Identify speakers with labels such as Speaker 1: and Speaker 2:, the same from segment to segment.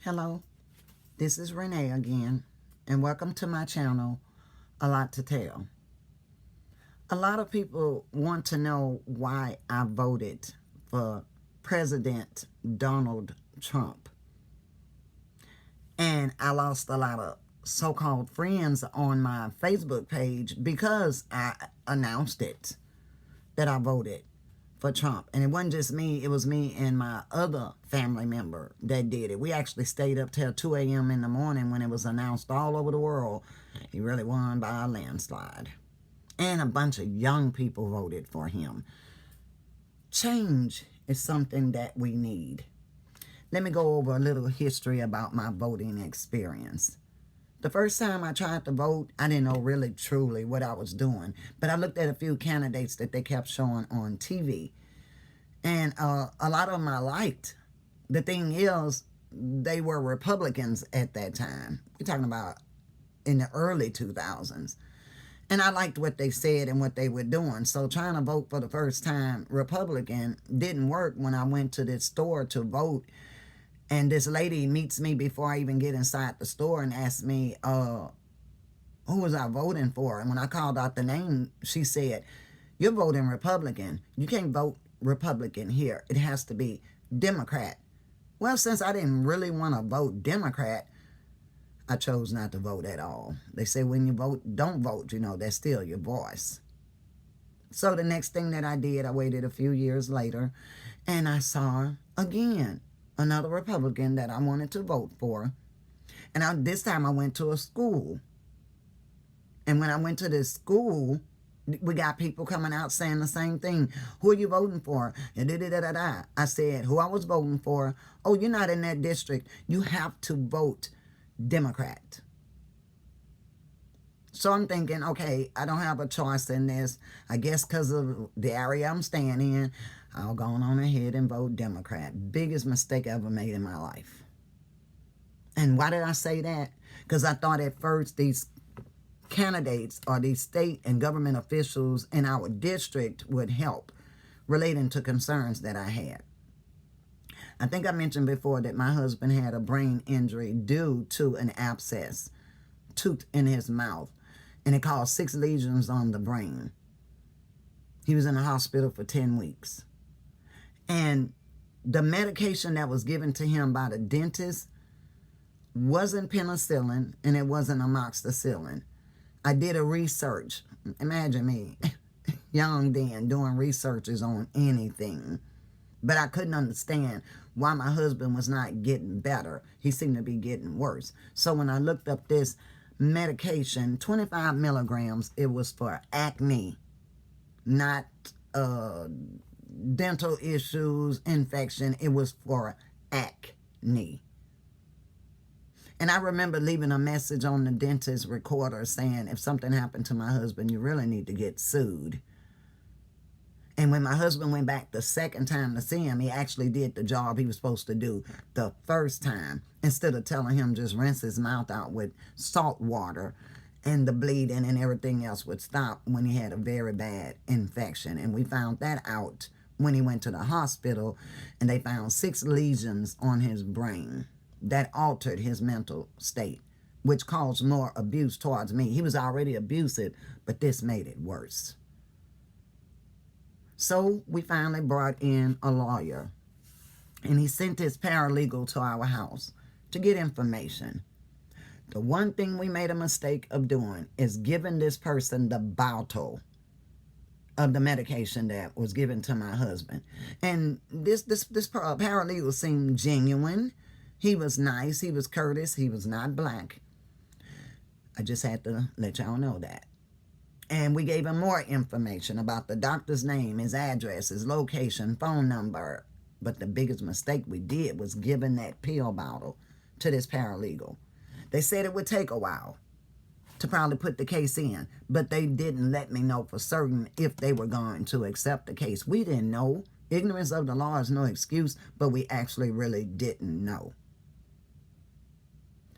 Speaker 1: Hello, this is Renee again, and welcome to my channel, A Lot to Tell. A lot of people want to know why I voted for President Donald Trump. And I lost a lot of so-called friends on my Facebook page because I announced it, that I voted for Trump. And it wasn't just me, it was me and my other family member that did it. We actually stayed up till 2 a.m. in the morning when it was announced all over the world. He really won by a landslide. And a bunch of young people voted for him. Change is something that we need. Let me go over a little history about my voting experience. The first time I tried to vote, I didn't know really truly what I was doing. But I looked at a few candidates that they kept showing on TV. And a lot of them I liked. The thing is, they were Republicans at that time. We're talking about in the early 2000s. And I liked what they said and what they were doing. So trying to vote for the first time Republican didn't work when I went to this store to vote. And this lady meets me before I even get inside the store and asks me, who was I voting for? And when I called out the name, she said, "You're voting Republican. You can't vote Republican here. It has to be Democrat." Well, since I didn't really want to vote Democrat, I chose not to vote at all. They say when you vote, don't vote. You know, that's still your voice. So the next thing that I did, I waited a few years later, and I saw again another Republican that I wanted to vote for. And this time I went to a school. And when I went to this school, we got people coming out saying the same thing. "Who are you voting for?" I said who I was voting for. "Oh, you're not in that district. You have to vote Democrat." So I'm thinking, okay, I don't have a choice in this. I guess because of the area I'm staying in, I'll go on ahead and vote Democrat. Biggest mistake I ever made in my life. And why did I say that? Because I thought at first these candidates or these state and government officials in our district would help relating to concerns that I had. I think I mentioned before that my husband had a brain injury due to an abscess, tooth in his mouth, and it caused 6 lesions on the brain. He was in the hospital for 10 weeks. And the medication that was given to him by the dentist wasn't penicillin and it wasn't amoxicillin. I did a research. Imagine me, young then, doing researches on anything. But I couldn't understand why my husband was not getting better. He seemed to be getting worse. So when I looked up this medication, 25 milligrams, it was for acne, not dental issues, infection. It was for acne. And I remember leaving a message on the dentist recorder saying, if something happened to my husband, you really need to get sued. And when my husband went back the second time to see him, he actually did the job he was supposed to do the first time. Instead of telling him just rinse his mouth out with salt water and the bleeding and everything else would stop when he had a very bad infection. And we found that out when he went to the hospital, and they found 6 lesions on his brain that altered his mental state, which caused more abuse towards me. He was already abusive, but this made it worse. So we finally brought in a lawyer, and he sent his paralegal to our house to get information. The one thing we made a mistake of doing is giving this person the bottle of the medication that was given to my husband. And this paralegal seemed genuine. He was nice. He was courteous. He was not black. I just had to let y'all know that. And we gave him more information about the doctor's name, his address, his location, phone number. But the biggest mistake we did was giving that pill bottle to this paralegal. They said it would take a while to probably put the case in, but they didn't let me know for certain if they were going to accept the case. We didn't know. Ignorance of the law is no excuse, but we actually really didn't know.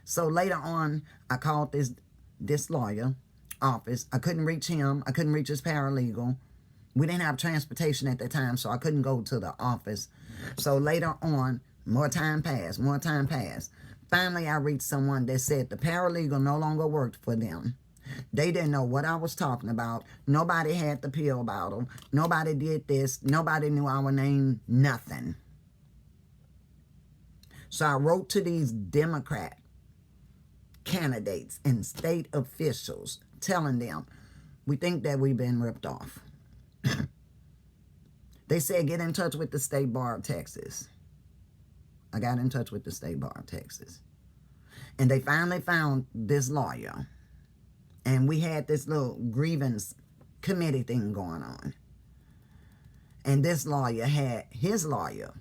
Speaker 1: So later on, I called this lawyer office. I couldn't reach him. I couldn't reach his paralegal. We didn't have transportation at the time, so I couldn't go to the office. So later on, more time passed. Finally, I reached someone that said the paralegal no longer worked for them. They didn't know what I was talking about. Nobody had the pill bottle. Nobody did this. Nobody knew our name. Nothing. So I wrote to these Democrat candidates and state officials telling them, we think that we've been ripped off. They said, get in touch with the State Bar of Texas. I got in touch with the State Bar of Texas. And they finally found this lawyer. And we had this little grievance committee thing going on. And this lawyer had his lawyer.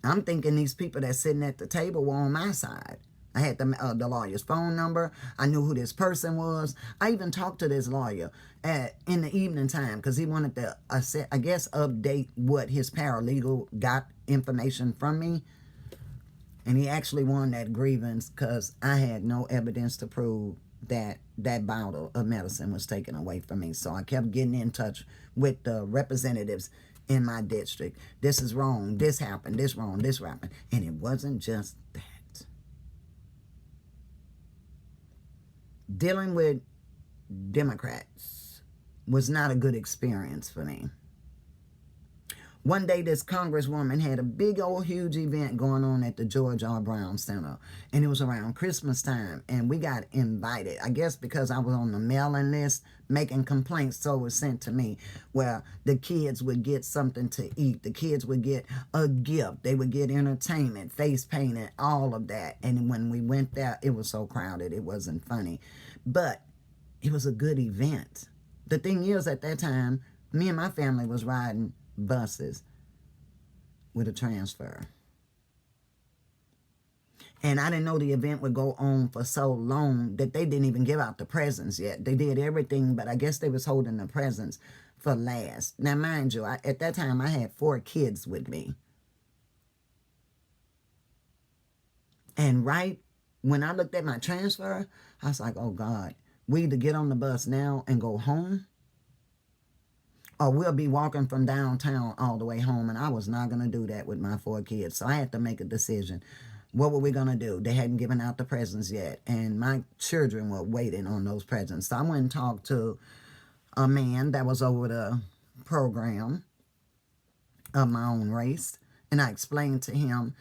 Speaker 1: I'm thinking these people that's sitting at the table were on my side. I had the lawyer's phone number. I knew who this person was. I even talked to this lawyer in the evening time because he wanted to, I guess, update what his paralegal got information from me. And he actually won that grievance because I had no evidence to prove that that bottle of medicine was taken away from me. So I kept getting in touch with the representatives in my district. This is wrong. This happened. This wrong. This happened. And it wasn't just that. Dealing with Democrats was not a good experience for me. One day, this congresswoman had a big old huge event going on at the George R. Brown Center, and it was around Christmas time, and we got invited, I guess because I was on the mailing list making complaints, so it was sent to me, where the kids would get something to eat, the kids would get a gift, they would get entertainment, face painting, all of that. And when we went there, it was so crowded, it wasn't funny, but it was a good event. The thing is, at that time, me and my family was riding buses with a transfer. And I didn't know the event would go on for so long that they didn't even give out the presents yet. They did everything, but I guess they was holding the presents for last. Now, mind you, at that time, I had 4 kids with me. And right when I looked at my transfer, I was like, oh, God, we either get on the bus now and go home, or we'll be walking from downtown all the way home. And I was not going to do that with my 4 kids. So I had to make a decision. What were we going to do? They hadn't given out the presents yet. And my children were waiting on those presents. So I went and talked to a man that was over the program of my own race. And I explained to him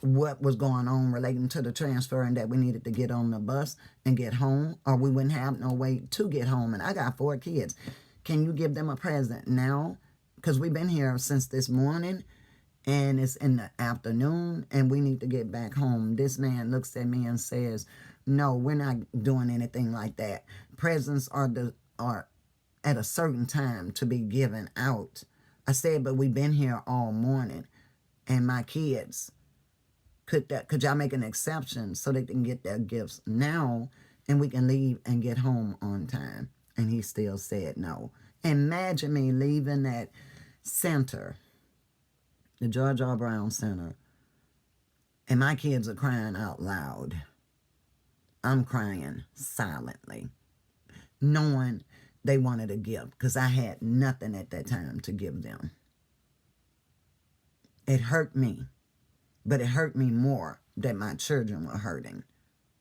Speaker 1: what was going on relating to the transfer and that we needed to get on the bus and get home, or we wouldn't have no way to get home. And I got 4 kids. Can you give them a present now? Because we've been here since this morning, and it's in the afternoon, and we need to get back home. This man looks at me and says, no, we're not doing anything like that. Presents are at a certain time to be given out. I said, but we've been here all morning, and my kids, could y'all make an exception so they can get their gifts now, and we can leave and get home on time? And he still said no. Imagine me leaving that center, the George R. Brown Center, and my kids are crying out loud. I'm crying silently, knowing they wanted a gift, because I had nothing at that time to give them. It hurt me, but it hurt me more that my children were hurting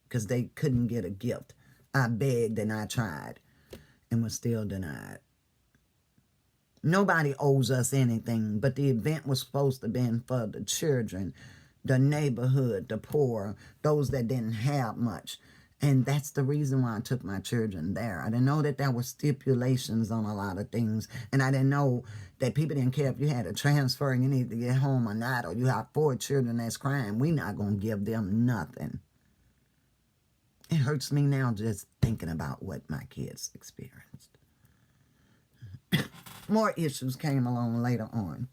Speaker 1: because they couldn't get a gift. I begged and I tried and was still denied. Nobody owes us anything, but the event was supposed to be for the children, the neighborhood, the poor, those that didn't have much. And that's the reason why I took my children there. I didn't know that there were stipulations on a lot of things. And I didn't know that people didn't care if you had a transfer and you need to get home or not, or you have 4 children that's crying. We're not going to give them nothing. It hurts me now just thinking about what my kids experienced. More issues came along later on.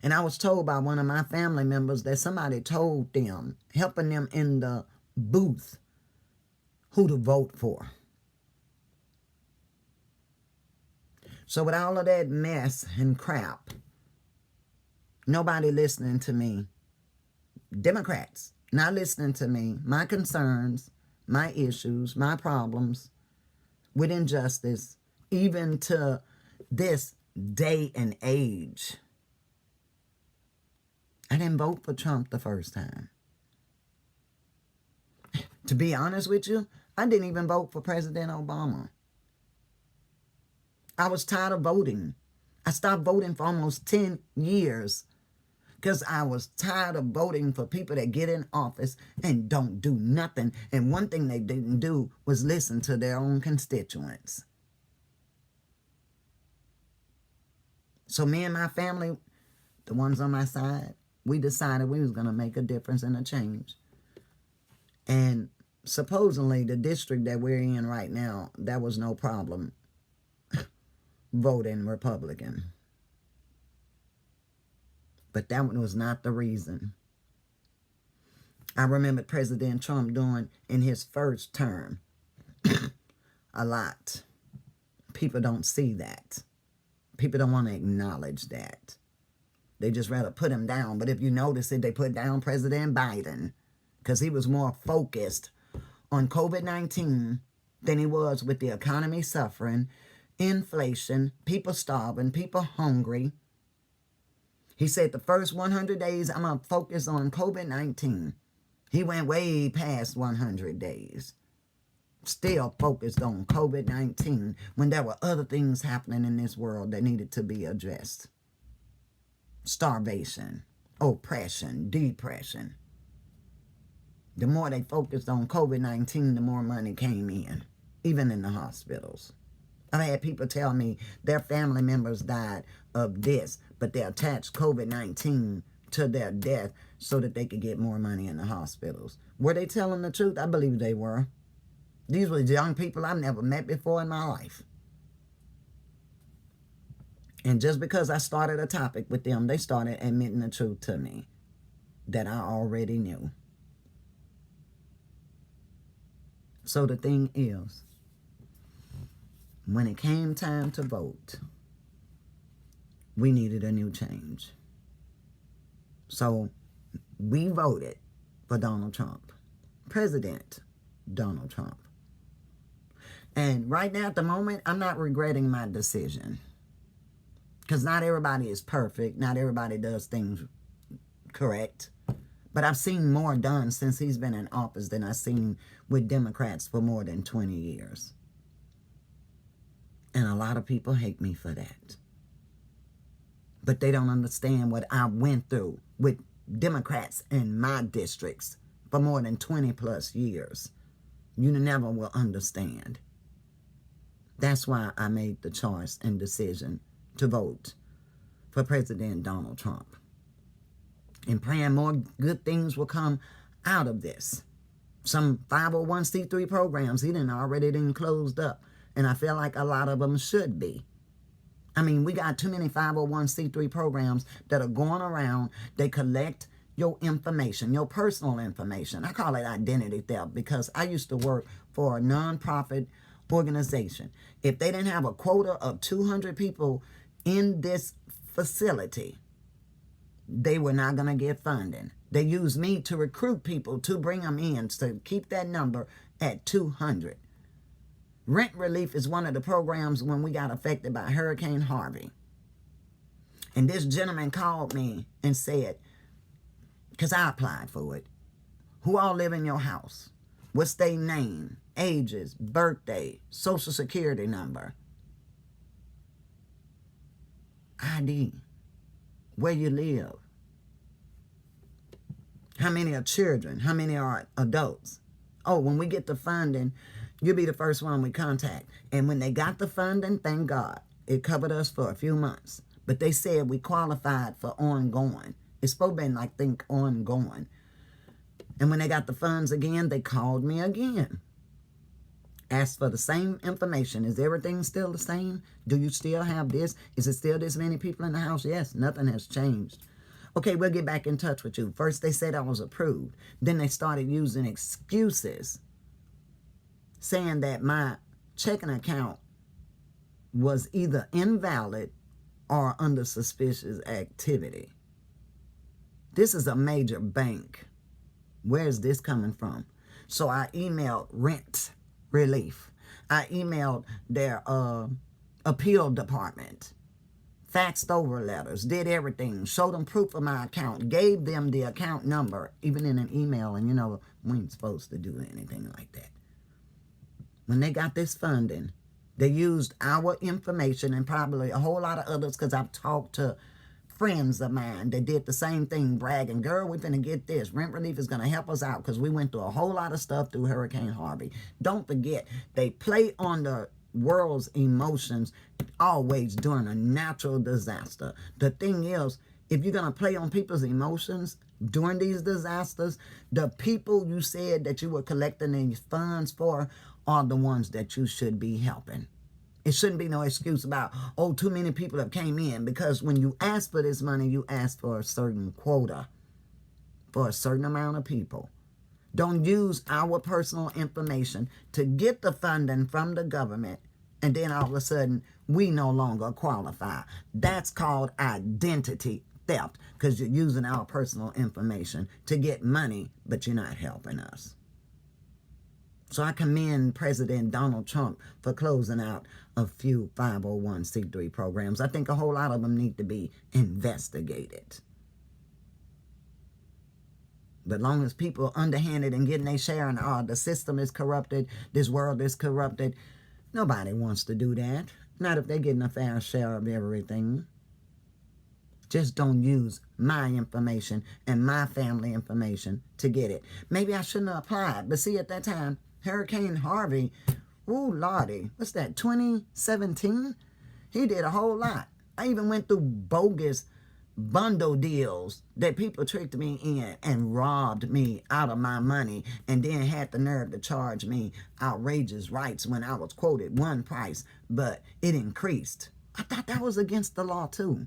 Speaker 1: And I was told by one of my family members that somebody told them, helping them in the booth, who to vote for. So with all of that mess and crap, nobody listening to me, Democrats not listening to me, my concerns, my issues, my problems with injustice, even to this day and age. I didn't vote for Trump the first time. To be honest with you, I didn't even vote for President Obama. I was tired of voting. I stopped voting for almost 10 years because I was tired of voting for people that get in office and don't do nothing. And one thing they didn't do was listen to their own constituents. So me and my family, the ones on my side, we decided we was going to make a difference and a change. And supposedly the district that we're in right now, that was no problem voting Republican. But that one was not the reason. I remember President Trump doing in his first term a lot. People don't see that. People don't want to acknowledge that. They just rather put him down. But if you notice it, they put down President Biden because he was more focused on COVID-19 than he was with the economy suffering, inflation, people starving, people hungry. He said the first 100 days, I'm going to focus on COVID-19. He went way past 100 days. Still focused on COVID-19 when there were other things happening in this world that needed to be addressed. Starvation, oppression, depression. The more they focused on COVID-19, the more money came in, even in the hospitals. I've had people tell me their family members died of this, but they attached COVID-19 to their death so that they could get more money in the hospitals. Were they telling the truth? I believe they were. These were young people I've never met before in my life. And just because I started a topic with them, they started admitting the truth to me that I already knew. So the thing is, when it came time to vote, we needed a new change. So we voted for Donald Trump, President Donald Trump. And right now at the moment, I'm not regretting my decision. Because not everybody is perfect. Not everybody does things correct. But I've seen more done since he's been in office than I've seen with Democrats for more than 20 years. And a lot of people hate me for that. But they don't understand what I went through with Democrats in my districts for more than 20 plus years. You never will understand. That's why I made the choice and decision to vote for President Donald Trump. And praying more good things will come out of this. Some 501c3 programs he already closed up. And I feel like a lot of them should be. I mean, we got too many 501c3 programs that are going around. They collect your information, your personal information. I call it identity theft because I used to work for a nonprofit organization. If they didn't have a quota of 200 people in this facility, they were not going to get funding. They used me to recruit people to bring them in to keep that number at 200. Rent relief is one of the programs when we got affected by Hurricane Harvey. And this gentleman called me and said, because I applied for it, who all live in your house? What's their name, ages, birthday, social security number, ID, where you live, how many are children, how many are adults. Oh, when we get the funding, you'll be the first one we contact. And when they got the funding, thank God, it covered us for a few months. But they said we qualified for ongoing. It's supposed to be ongoing. And when they got the funds again, they called me again. Asked for the same information. Is everything still the same? Do you still have this? Is it still this many people in the house? Yes, nothing has changed. Okay, we'll get back in touch with you. First they said I was approved. Then they started using excuses, saying that my checking account was either invalid or under suspicious activity. This is a major bank. Where is this coming from? So I emailed Rent Relief. I emailed their appeal department faxed over letters, did everything, showed them proof of my account, gave them the account number, even in an email. And we ain't supposed to do anything like that. When they got this funding, they used our information and probably a whole lot of others, because I've talked to friends of mine that did the same thing, bragging, girl, we're finna get this. Rent relief is gonna help us out because we went through a whole lot of stuff through Hurricane Harvey. Don't forget, they play on the world's emotions always during a natural disaster. The thing is, if you're gonna play on people's emotions during these disasters, the people you said that you were collecting these funds for are the ones that you should be helping. It shouldn't be no excuse about, oh, too many people have came in, because when you ask for this money, you ask for a certain quota for a certain amount of people. Don't use our personal information to get the funding from the government, and then all of a sudden, we no longer qualify. That's called identity theft, because you're using our personal information to get money, but you're not helping us. So I commend President Donald Trump for closing out a few 501c3 programs. I think a whole lot of them need to be investigated. But long as people are underhanded and getting their share and the system is corrupted, this world is corrupted, nobody wants to do that. Not if they're getting a fair share of everything. Just don't use my information and my family information to get it. Maybe I shouldn't have applied. But see, at that time, Hurricane Harvey, ooh, Lordy, what's that, 2017? He did a whole lot. I even went through bogus bundle deals that people tricked me in and robbed me out of my money, and then had the nerve to charge me outrageous rates when I was quoted one price, but it increased. I thought that was against the law too.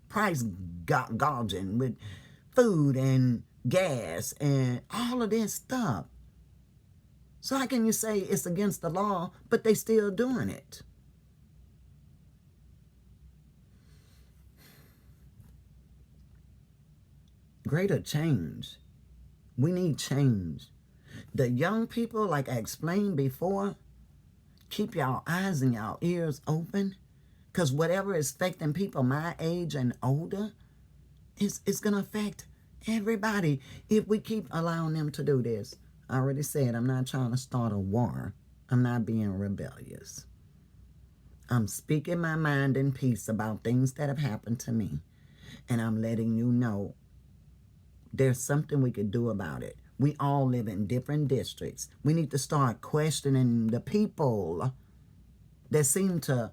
Speaker 1: Price gouging with food and gas and all of this stuff. So how can you say it's against the law, but they still doing it? Greater change. We need change. The young people, like I explained before, keep y'all eyes and y'all ears open, because whatever is affecting people my age and older, it's going to affect everybody if we keep allowing them to do this. I already said I'm not trying to start a war. I'm not being rebellious. I'm speaking my mind in peace about things that have happened to me. And I'm letting you know there's something we could do about it. We all live in different districts. We need to start questioning the people that seem to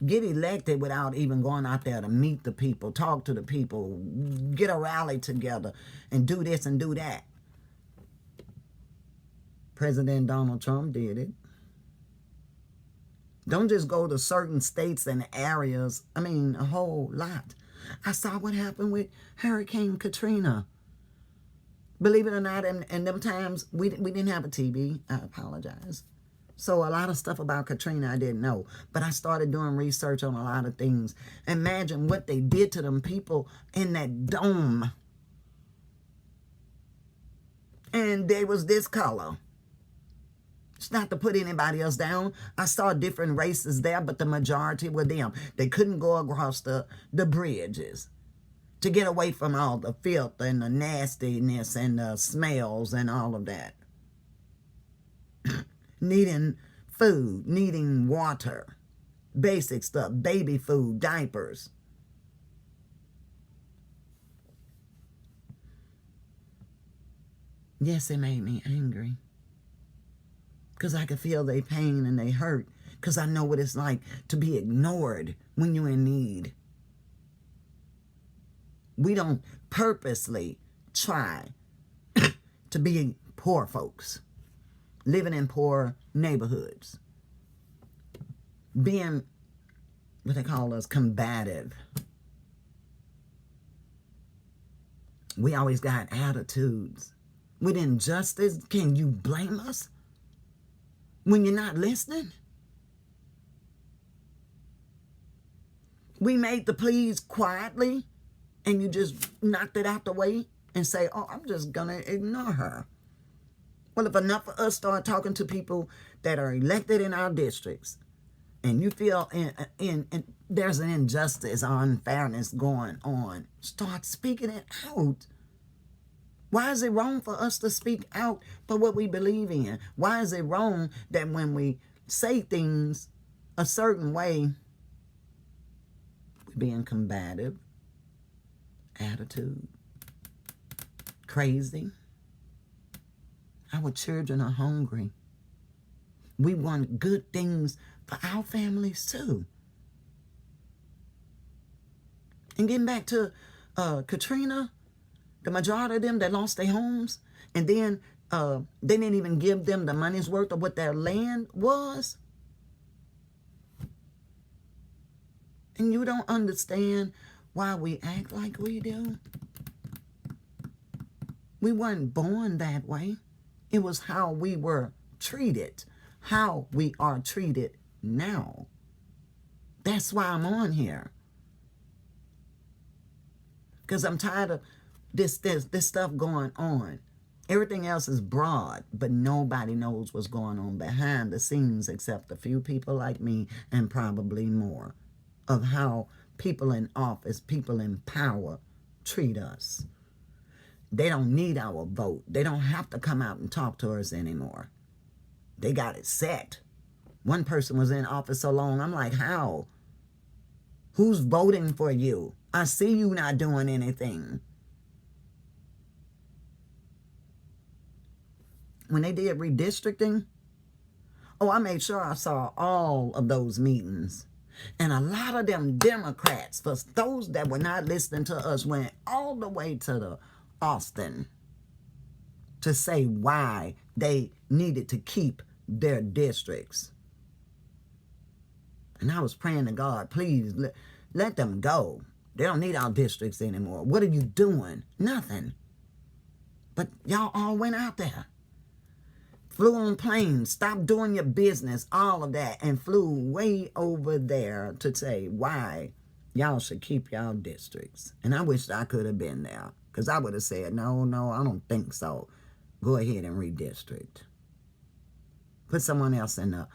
Speaker 1: get elected without even going out there to meet the people, talk to the people, get a rally together, and do this and do that. President Donald Trump did it. Don't just go to certain states and areas. I mean, a whole lot. I saw what happened with Hurricane Katrina. Believe it or not, in them times, we didn't have a TV. I apologize. So a lot of stuff about Katrina I didn't know. But I started doing research on a lot of things. Imagine what they did to them people in that dome. And they was this color. It's not to put anybody else down. I saw different races there, but the majority were them. They couldn't go across the bridges to get away from all the filth and the nastiness and the smells and all of that. Needing food, needing water, basic stuff, baby food, diapers. Yes, it made me angry. Because I could feel their pain and they hurt. Because I know what it's like to be ignored when you're in need. We don't purposely try to be poor folks, living in poor neighborhoods, being what they call us combative. We always got attitudes. With injustice, can you blame us when you're not listening? We made the pleas quietly, and you just knocked it out the way and say, oh, I'm just going to ignore her. Well, if enough of us start talking to people that are elected in our districts and you feel in there's an injustice or unfairness going on, start speaking it out. Why is it wrong for us to speak out for what we believe in? Why is it wrong that when we say things a certain way, we're being combative, attitude, crazy? Our children are hungry. We want good things for our families too. And getting back to Katrina, the majority of them that lost their homes, and then they didn't even give them the money's worth of what their land was. And you don't understand why we act like we do. We weren't born that way. It was how we were treated, how we are treated now. That's why I'm on here. Because I'm tired of this stuff going on. Everything else is broad, but nobody knows what's going on behind the scenes except a few people like me and probably more, of how people in office, people in power treat us. They don't need our vote. They don't have to come out and talk to us anymore. They got it set. One person was in office so long, I'm like, how? Who's voting for you? I see you not doing anything. When they did redistricting, I made sure I saw all of those meetings. And a lot of them Democrats, for those that were not listening to us, went all the way to the Austin to say why they needed to keep their districts. And I was praying to God, please let them go. They don't need our districts anymore. What are you doing? Nothing. But y'all all went out there. Flew on planes, stopped doing your business, all of that, and flew way over there to say why y'all should keep y'all districts. And I wish I could have been there, because I would have said, no, I don't think so. Go ahead and redistrict. Put someone else in the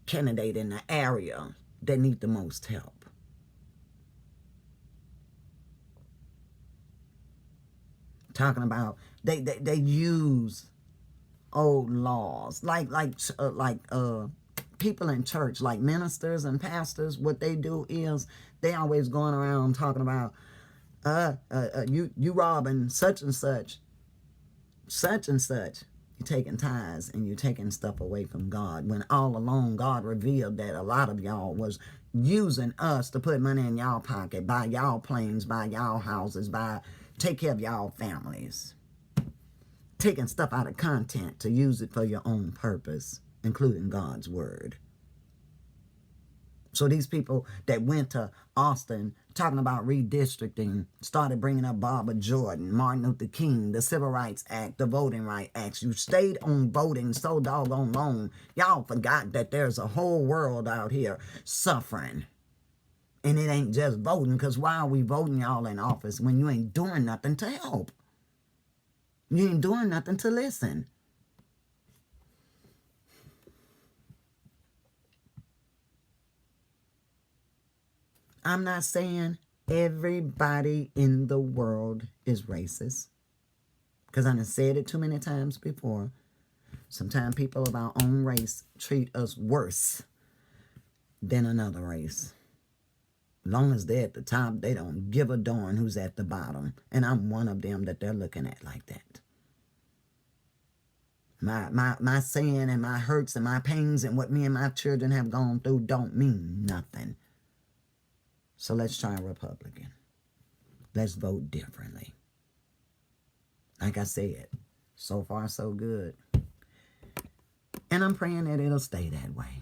Speaker 1: candidate in the area that need the most help. Talking about they use old laws like people in church, like ministers and pastors. What they do is they always going around talking about you robbing such and such. You're taking tithes and you're taking stuff away from God, when all along God revealed that a lot of y'all was using us to put money in y'all pocket, buy y'all planes, buy y'all houses, take care of y'all families. Taking stuff out of content to use it for your own purpose, including God's word. So these people that went to Austin talking about redistricting started bringing up Barbara Jordan, Martin Luther King, the Civil Rights Act, the Voting Rights Act. You stayed on voting so doggone long, y'all forgot that there's a whole world out here suffering. And it ain't just voting, because why are we voting y'all in office when you ain't doing nothing to help? You ain't doing nothing to listen. I'm not saying everybody in the world is racist, because I done said it too many times before. Sometimes people of our own race treat us worse than another race. Long as they're at the top, they don't give a darn who's at the bottom. And I'm one of them that they're looking at like that. My sin and my hurts and my pains and what me and my children have gone through don't mean nothing. So let's try a Republican. Let's vote differently. Like I said, so far so good. And I'm praying that it'll stay that way.